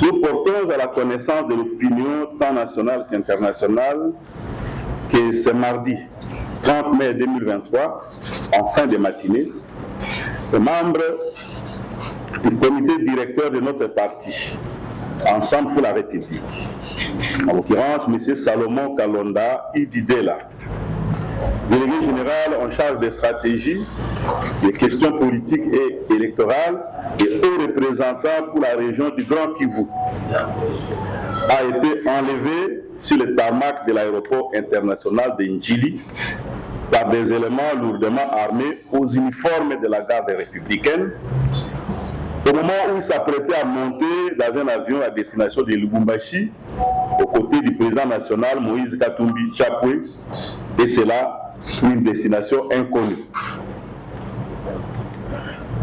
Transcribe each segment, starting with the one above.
Nous portons à la connaissance de l'opinion tant nationale qu'internationale que ce mardi 30 mai 2023, en fin de matinée, les membres du comité directeur de notre parti, Ensemble pour la République, en l'occurrence M. Salomon Kalonda Ididela, délégué général en charge des stratégies, des questions politiques et électorales et haut représentant pour la région du Grand Kivu, a été enlevé sur le tarmac de l'aéroport international de Njili par des éléments lourdement armés aux uniformes de la garde républicaine au moment où il s'apprêtait à monter dans un avion à destination de Lubumbashi aux côtés du président national Moïse Katumbi Chapwe, et c'est là une destination inconnue.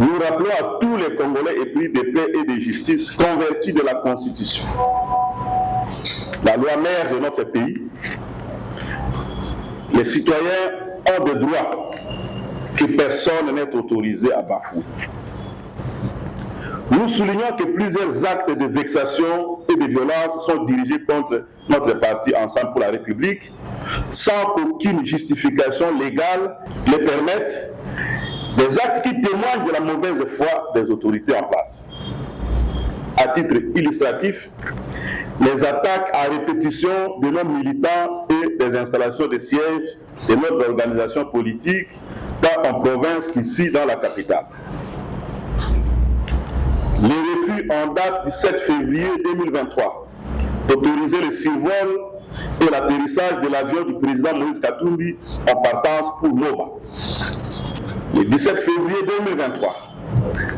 Nous rappelons à tous les Congolais épris de paix et de justice convertis de la Constitution, la loi mère de notre pays. Les citoyens ont des droits que personne n'est autorisé à bafouer. Nous soulignons que plusieurs actes de vexation et de violence sont dirigés contre notre parti Ensemble pour la République sans qu'aucune justification légale les permette, des actes qui témoignent de la mauvaise foi des autorités en place. À titre illustratif, les attaques à répétition de nos militants et des installations de sièges de notre organisation politique, tant en province qu'ici dans la capitale. Le refus en date du 7 février 2023 d'autoriser le survol et l'atterrissage de l'avion du président Moïse Katumbi en partance pour Moba. Le 17 février 2023,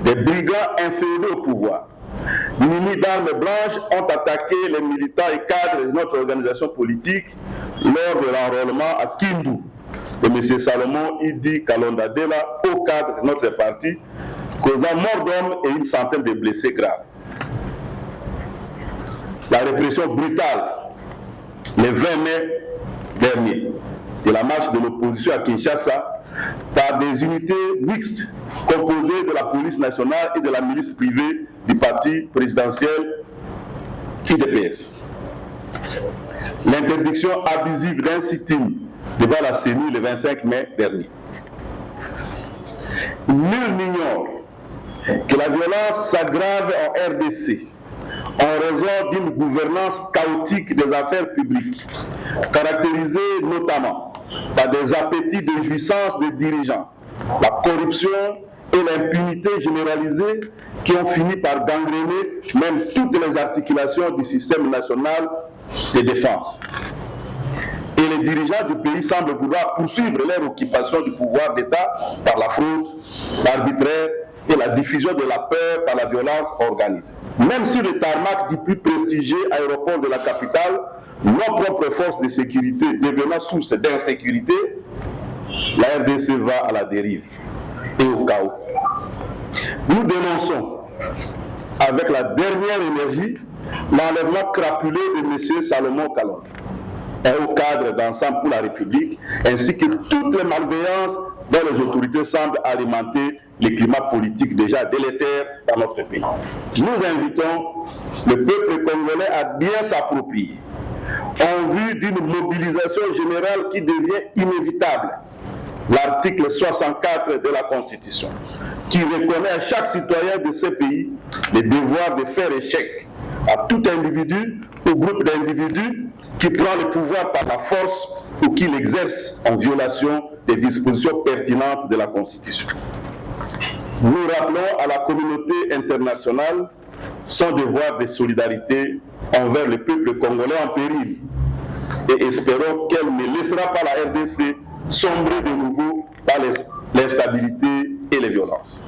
des brigands inféodés au pouvoir, munis d'armes blanches, ont attaqué les militants et cadres de notre organisation politique lors de l'enrôlement à Kindu de M. Salomon Idi Kalonda Dela, au cadre de notre parti, causant mort d'hommes et une centaine de blessés graves. La répression brutale, le 20 mai dernier, de la marche de l'opposition à Kinshasa par des unités mixtes composées de la police nationale et de la milice privée du parti présidentiel UDPS. L'interdiction abusive d'un sit-in devant la CENI le 25 mai dernier. Nul n'ignore que la violence s'aggrave en RDC en raison d'une gouvernance chaotique des affaires publiques, caractérisée notamment par des appétits de jouissance des dirigeants, la corruption et l'impunité généralisée qui ont fini par gangréner même toutes les articulations du système national de défense. Et les dirigeants du pays semblent vouloir poursuivre leur occupation du pouvoir d'État par la fraude, l'arbitraire et la diffusion de la peur par la violence organisée. Même sur le tarmac du plus prestigieux aéroport de la capitale, nos propres forces de sécurité devenant source d'insécurité, la RDC va à la dérive et au chaos. Nous dénonçons avec la dernière énergie l'enlèvement crapulé de M. Salomon Kalonda, un haut cadre d'Ensemble pour la République, ainsi que toutes les malveillances dont les autorités semblent alimenter le climat politique déjà délétère dans notre pays. Nous invitons le peuple congolais à bien s'approprier, en vue d'une mobilisation générale qui devient inévitable, l'article 64 de la Constitution, qui reconnaît à chaque citoyen de ce pays le devoir de faire échec à tout individu ou groupe d'individus qui prend le pouvoir par la force ou qui l'exerce en violation des dispositions pertinentes de la Constitution. Nous rappelons à la communauté internationale son devoir de solidarité envers le peuple congolais en péril et espérons qu'elle ne laissera pas la RDC sombrer de nouveau dans l'instabilité et les violences.